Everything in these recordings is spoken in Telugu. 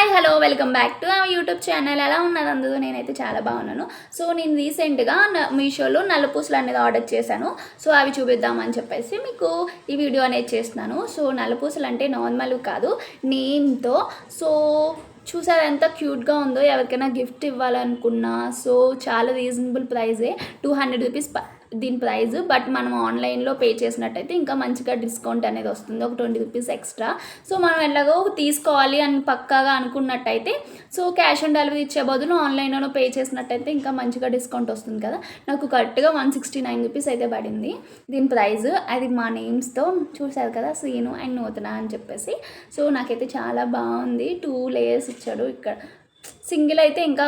Hi hello welcome back to our YouTube channel. ఎలా ఉన్నది అందరూ? నేనైతే చాలా బాగున్నాను. సో నేను రీసెంట్గా మీషోలో నల్లపూసలు అనేది ఆర్డర్ చేశాను. సో అవి చూపిద్దామని చెప్పేసి మీకు ఈ వీడియో అనేది చేస్తున్నాను. సో నల్లపూసలు అంటే నార్మల్ కాదు, నేమ్తో. సో చూసారు ఎంత క్యూట్గా ఉందో. ఎవరికైనా గిఫ్ట్ ఇవ్వాలనుకున్నా సో చాలా రీజనబుల్ ప్రైజే, 200 రూపీస్ దీని ప్రైస్. బట్ మనం ఆన్లైన్లో పే చేసినట్టయితే ఇంకా మంచిగా డిస్కౌంట్ అనేది వస్తుంది, ఒక 20 రూపీస్ ఎక్స్ట్రా. సో మనం ఎలాగో తీసుకోవాలి అని పక్కాగా అనుకున్నట్టయితే సో క్యాష్ ఆన్ డెలివరీ ఇచ్చే బదులు ఆన్లైన్లో పే చేసినట్టయితే ఇంకా మంచిగా డిస్కౌంట్ వస్తుంది కదా. నాకు కరెక్ట్గా 169 రూపీస్ అయితే పడింది దీని ప్రైస్. అది మా నేమ్స్తో చూసారు కదా, శ్రీను అండ్ నూతన అని చెప్పేసి. సో నాకైతే చాలా బాగుంది. 2 లేయర్స్ ఇచ్చాడు. ఇక్కడ సింగిల్ అయితే ఇంకా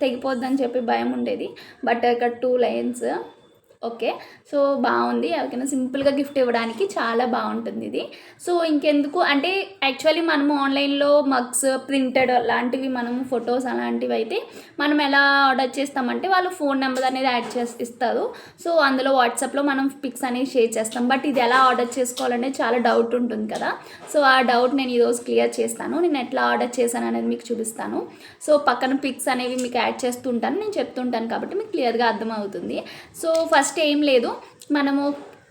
తెగిపోద్దని చెప్పి భయం ఉండేది, బట్ ఇక్కడ 2 లైన్స్. ఓకే, సో బాగుంది. ఎవరికైనా సింపుల్గా గిఫ్ట్ ఇవ్వడానికి చాలా బాగుంటుంది ఇది. సో ఇంకెందుకు అంటే యాక్చువల్లీ మనము ఆన్లైన్లో మగ్స్ ప్రింటెడ్ లాంటివి, మనము ఫొటోస్ అలాంటివి అయితే మనం ఎలా ఆర్డర్ చేస్తామంటే వాళ్ళు ఫోన్ నెంబర్ అనేది యాడ్ చేసి ఇస్తారు. సో అందులో వాట్సాప్లో మనం పిక్స్ అనేది షేర్ చేస్తాం. బట్ ఇది ఎలా ఆర్డర్ చేసుకోవాలనేది చాలా డౌట్ ఉంటుంది కదా. సో ఆ డౌట్ నేను ఈరోజు క్లియర్ చేస్తాను. నేను ఎట్లా ఆర్డర్ చేశాను అనేది మీకు చూపిస్తాను. సో పక్కన పిక్స్ అనేవి మీకు యాడ్ చేస్తుంటాను, నేను చెప్తుంటాను కాబట్టి మీకు క్లియర్గా అర్థమవుతుంది. సో ఫస్ట్ ఏం లేదు, మనము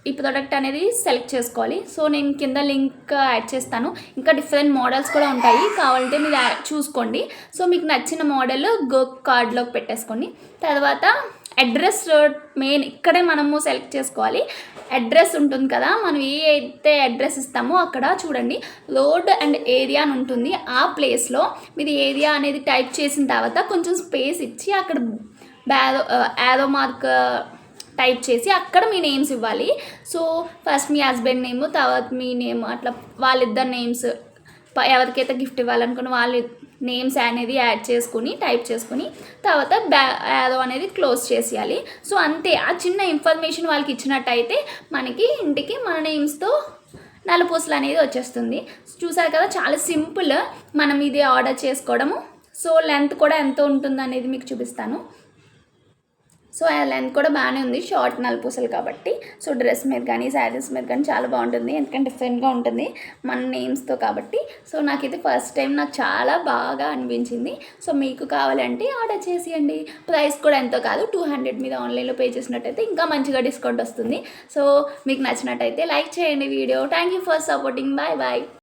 ఈ ప్రోడక్ట్ అనేది సెలెక్ట్ చేసుకోవాలి. సో నేను కింద లింక్ యాడ్ చేస్తాను. ఇంకా డిఫరెంట్ మోడల్స్ కూడా ఉంటాయి, కావాలంటే మీరు చూసుకోండి. సో మీకు నచ్చిన మోడల్ కార్డ్లోకి పెట్టేసుకోండి. తర్వాత అడ్రస్ మెయిన్ ఇక్కడే మనము సెలెక్ట్ చేసుకోవాలి. అడ్రస్ ఉంటుంది కదా, మనం ఏ అయితే అడ్రస్ ఇస్తామో అక్కడ చూడండి రోడ్ అండ్ ఏరియా అని ఉంటుంది. ఆ ప్లేస్లో మీరు ఏరియా అనేది టైప్ చేసిన తర్వాత కొంచెం స్పేస్ ఇచ్చి అక్కడ యారో మార్క్ టైప్ చేసి అక్కడ మీ నేమ్స్ ఇవ్వాలి. సో ఫస్ట్ మీ హస్బెండ్ నేమ్, తర్వాత మీ నేమ్, అట్లా వాళ్ళిద్దరు నేమ్స్, ఎవరికైతే గిఫ్ట్ ఇవ్వాలనుకున్న వాళ్ళ నేమ్స్ అనేది యాడ్ చేసుకుని టైప్ చేసుకుని తర్వాత యారో అనేది క్లోజ్ చేసేయాలి. సో అంతే, ఆ చిన్న ఇన్ఫర్మేషన్ వాళ్ళకి ఇచ్చినట్టయితే మనకి ఇంటికి మన నేమ్స్తో నల్లపూసలు అనేది వచ్చేస్తుంది. చూసారు కదా, చాలా సింపుల్ మనం ఇది ఆర్డర్ చేసుకోవడము. సో లెంత్ కూడా ఎంత ఉంటుంది అనేది మీకు చూపిస్తాను. సో ఆ లెంత్ కూడా బాగానే ఉంది, షార్ట్ నల్లపూసలు కాబట్టి. సో డ్రెస్ మీద కానీ శారీస్ మీద కానీ చాలా బాగుంటుంది, ఎందుకంటే డిఫరెంట్గా ఉంటుంది మన నేమ్స్తో కాబట్టి. సో నాకైతే ఫస్ట్ టైం నాకు చాలా బాగా అనిపించింది. సో మీకు కావాలంటే ఆర్డర్ చేసేయండి. ప్రైస్ కూడా ఎంతో కాదు, 200 మీద ఆన్లైన్లో పే చేసినట్టయితే ఇంకా మంచిగా డిస్కౌంట్ వస్తుంది. సో మీకు నచ్చినట్టయితే లైక్ చేయండి video. Thank you for supporting. Bye bye.